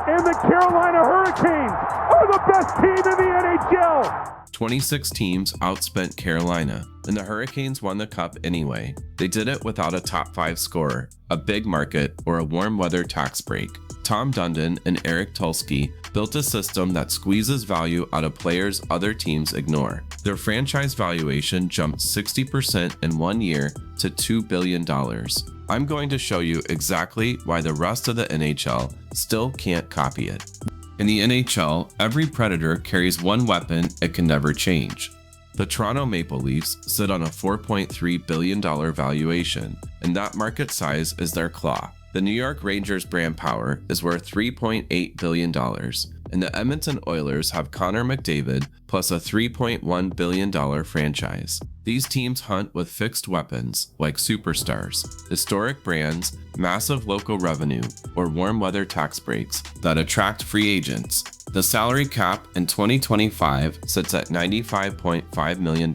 And the Carolina Hurricanes are the best team in the NHL. 26 teams outspent Carolina, and the Hurricanes won the cup anyway. They did it without a top 5 scorer, a big market, or a warm weather tax break. Tom Dundon and Tulsky built a system that squeezes value out of players other teams ignore. Their franchise valuation jumped 60% in 1 year to $2 billion. I'm going to show you exactly why the rest of the NHL still can't copy it. In the NHL, every Predator carries one weapon it can never change. The Toronto Maple Leafs sit on a $4.3 billion valuation, and that market size is their claw. The New York Rangers brand power is worth $3.8 billion, and the Edmonton Oilers have Connor McDavid plus a $3.1 billion franchise. These teams hunt with fixed weapons like superstars, historic brands, massive local revenue, or warm weather tax breaks that attract free agents. The salary cap in 2025 sits at $95.5 million,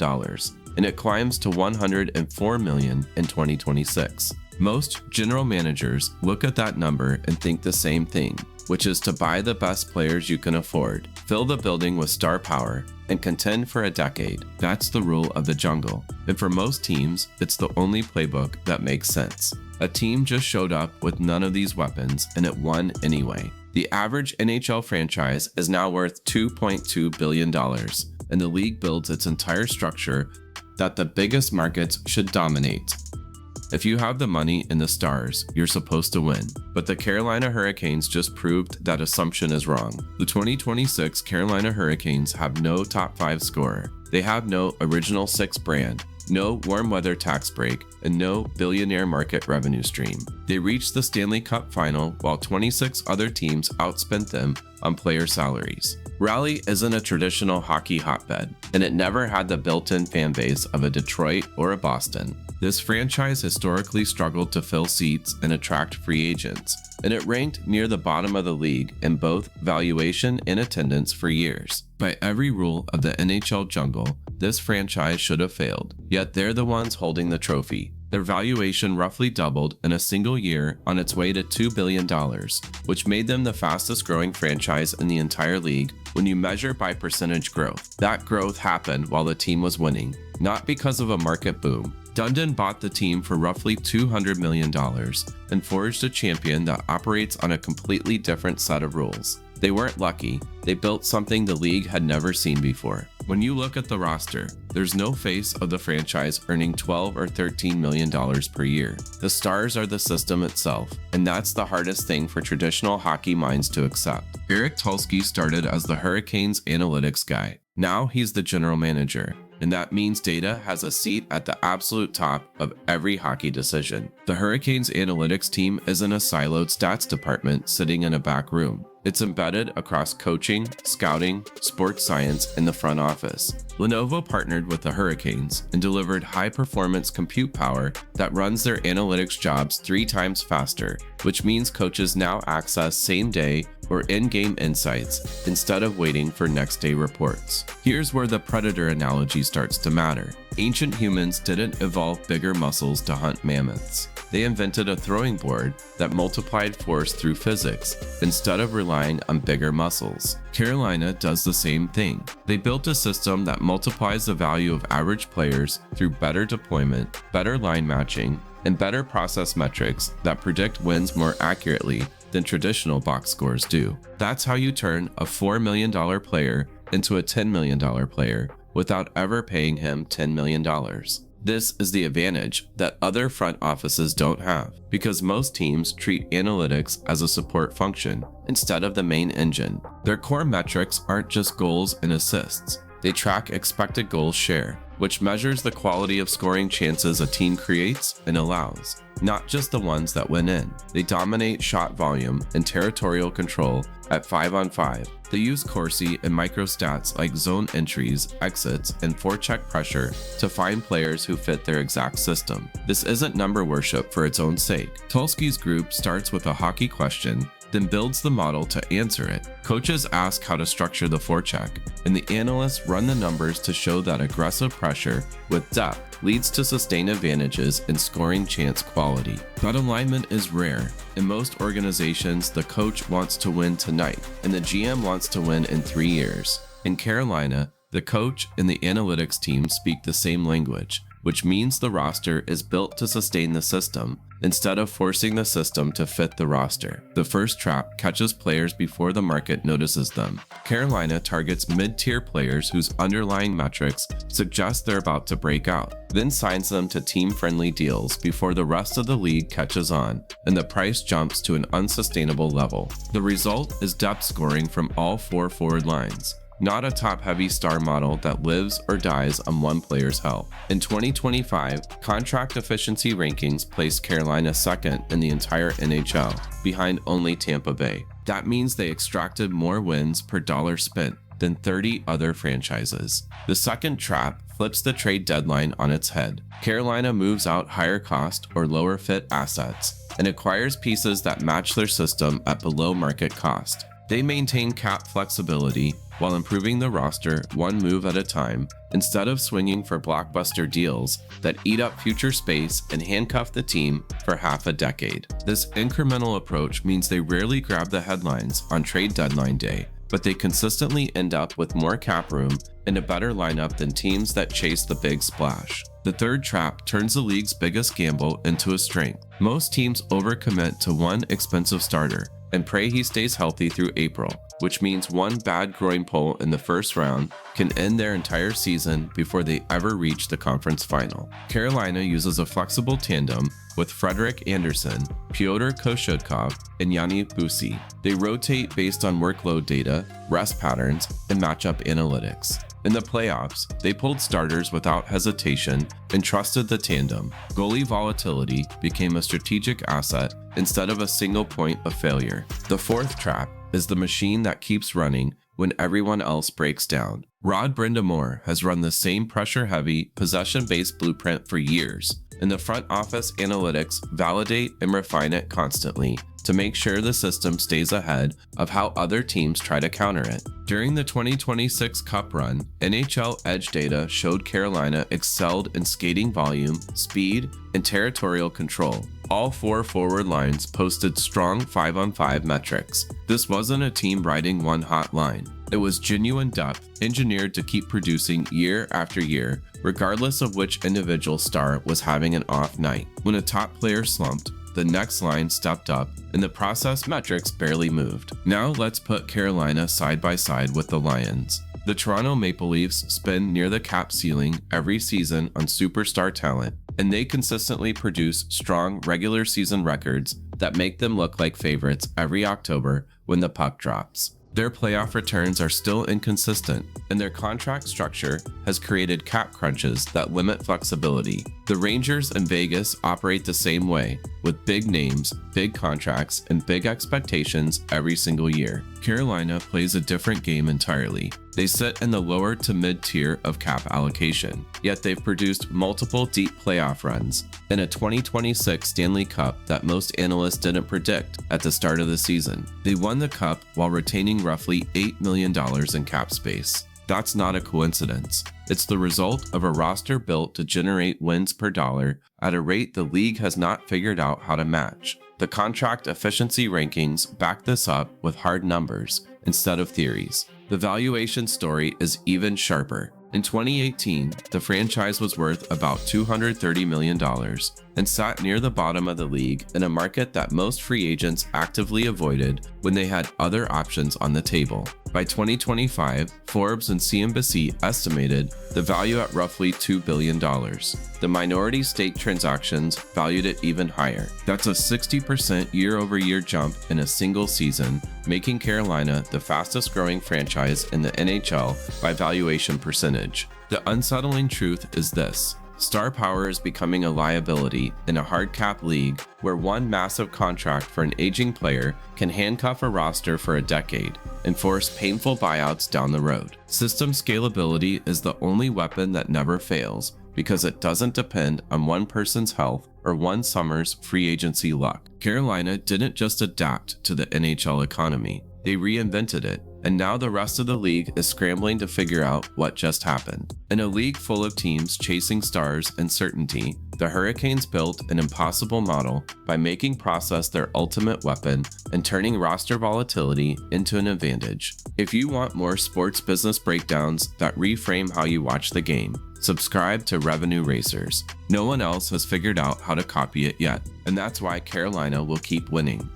and it climbs to $104 million in 2026. Most general managers look at that number and think the same thing, which is to buy the best players you can afford, fill the building with star power, and contend for a decade. That's the rule of the jungle, and for most teams, it's the only playbook that makes sense. A team just showed up with none of these weapons, and it won anyway. The average NHL franchise is now worth $2.2 billion, and the league builds its entire structure that the biggest markets should dominate. If you have the money and the stars, you're supposed to win. But the Carolina Hurricanes just proved that assumption is wrong. The 2026 Carolina Hurricanes have no top 5 scorer. They have no original 6 brand, no warm weather tax break, and no billionaire market revenue stream. They reached the Stanley Cup final while 26 other teams outspent them on player salaries. Raleigh isn't a traditional hockey hotbed, and it never had the built-in fan base of a Detroit or a Boston. This franchise historically struggled to fill seats and attract free agents, and it ranked near the bottom of the league in both valuation and attendance for years. By every rule of the NHL jungle, this franchise should have failed, yet they're the ones holding the trophy. Their valuation roughly doubled in a single year on its way to $2 billion, which made them the fastest growing franchise in the entire league when you measure by percentage growth. That growth happened while the team was winning, not because of a market boom. Dundon bought the team for roughly $200 million and forged a champion that operates on a completely different set of rules. They weren't lucky, they built something the league had never seen before. When you look at the roster, there's no face of the franchise earning $12 or $13 million per year. The stars are the system itself, and that's the hardest thing for traditional hockey minds to accept. Tulsky started as the Hurricanes analytics guy. Now he's the general manager, and that means data has a seat at the absolute top of every hockey decision. The Hurricanes analytics team isn't a siloed stats department sitting in a back room. It's embedded across coaching, scouting, sports science, and the front office. Lenovo partnered with the Hurricanes and delivered high-performance compute power that runs their analytics jobs 3 times faster, which means coaches now access same-day or in-game insights instead of waiting for next-day reports. Here's where the predator analogy starts to matter. Ancient humans didn't evolve bigger muscles to hunt mammoths. They invented a throwing board that multiplied force through physics instead of relying on bigger muscles. Carolina does the same thing. They built a system that multiplies the value of average players through better deployment, better line matching, and better process metrics that predict wins more accurately than traditional box scores do. That's how you turn a $4 million player into a $10 million player without ever paying him $10 million. This is the advantage that other front offices don't have, because most teams treat analytics as a support function instead of the main engine. Their core metrics aren't just goals and assists. They track expected goals share, which measures the quality of scoring chances a team creates and allows, not just the ones that went in. They dominate shot volume and territorial control at 5-on-5. They use Corsi and microstats like zone entries, exits, and forecheck pressure to find players who fit their exact system. This isn't number worship for its own sake. Tulsky's group starts with a hockey question then builds the model to answer it. Coaches ask how to structure the forecheck, and the analysts run the numbers to show that aggressive pressure with depth leads to sustained advantages in scoring chance quality. But alignment is rare. In most organizations, the coach wants to win tonight, and the GM wants to win in 3 years. In Carolina, the coach and the analytics team speak the same language, which means the roster is built to sustain the system instead of forcing the system to fit the roster. The first trap catches players before the market notices them. Carolina targets mid-tier players whose underlying metrics suggest they're about to break out, then signs them to team-friendly deals before the rest of the league catches on and the price jumps to an unsustainable level. The result is depth scoring from all 4 forward lines, not a top-heavy star model that lives or dies on one player's health. In 2025, contract efficiency rankings placed Carolina second in the entire NHL, behind only Tampa Bay. That means they extracted more wins per dollar spent than 30 other franchises. The second trap flips the trade deadline on its head. Carolina moves out higher cost or lower fit assets and acquires pieces that match their system at below market cost. They maintain cap flexibility while improving the roster one move at a time instead of swinging for blockbuster deals that eat up future space and handcuff the team for half a decade. This incremental approach means they rarely grab the headlines on trade deadline day, but they consistently end up with more cap room and a better lineup than teams that chase the big splash. The third trap turns the league's biggest gamble into a strength. Most teams overcommit to one expensive starter and pray he stays healthy through April, which means one bad groin pull in the first round can end their entire season before they ever reach the conference final. Carolina uses a flexible tandem with Frederik Andersen, Pyotr Koshchukov, and Yanni Busi. They rotate based on workload data, rest patterns, and matchup analytics. In the playoffs, they pulled starters without hesitation and trusted the tandem. Goalie volatility became a strategic asset instead of a single point of failure. The fourth trap is the machine that keeps running when everyone else breaks down. Rod Brind'Amour has run the same pressure-heavy, possession-based blueprint for years, and the front office analytics validate and refine it constantly to make sure the system stays ahead of how other teams try to counter it. During the 2026 Cup run, NHL Edge data showed Carolina excelled in skating volume, speed, and territorial control. All 4 forward lines posted strong 5-on-5 metrics. This wasn't a team riding one hot line. It was genuine depth, engineered to keep producing year after year, regardless of which individual star was having an off night. When a top player slumped, the next line stepped up, and the process metrics barely moved. Now let's put Carolina side by side with the Lions. The Toronto Maple Leafs spin near the cap ceiling every season on superstar talent, and they consistently produce strong regular season records that make them look like favorites every October when the puck drops. Their playoff returns are still inconsistent, and their contract structure has created cap crunches that limit flexibility. The Rangers and Vegas operate the same way, with big names, big contracts, and big expectations every single year. Carolina plays a different game entirely. They sit in the lower to mid-tier of cap allocation, yet they've produced multiple deep playoff runs and a 2026 Stanley Cup that most analysts didn't predict at the start of the season. They won the cup while retaining roughly $8 million in cap space. That's not a coincidence. It's the result of a roster built to generate wins per dollar at a rate the league has not figured out how to match. The contract efficiency rankings back this up with hard numbers instead of theories. The valuation story is even sharper. In 2018, the franchise was worth about $230 million and sat near the bottom of the league in a market that most free agents actively avoided when they had other options on the table. By 2025, Forbes and CNBC estimated the value at roughly $2 billion. The minority stake transactions valued it even higher. That's a 60% year-over-year jump in a single season, making Carolina the fastest growing franchise in the NHL by valuation percentage. The unsettling truth is this: star power is becoming a liability in a hard cap league where one massive contract for an aging player can handcuff a roster for a decade and force painful buyouts down the road. System scalability is the only weapon that never fails because it doesn't depend on one person's health or one summer's free agency luck. Carolina didn't just adapt to the NHL economy, they reinvented it, and now the rest of the league is scrambling to figure out what just happened. In a league full of teams chasing stars and certainty, the Hurricanes built an impossible model by making process their ultimate weapon and turning roster volatility into an advantage. If you want more sports business breakdowns that reframe how you watch the game, subscribe to Revenue Racers. No one else has figured out how to copy it yet, and that's why Carolina will keep winning.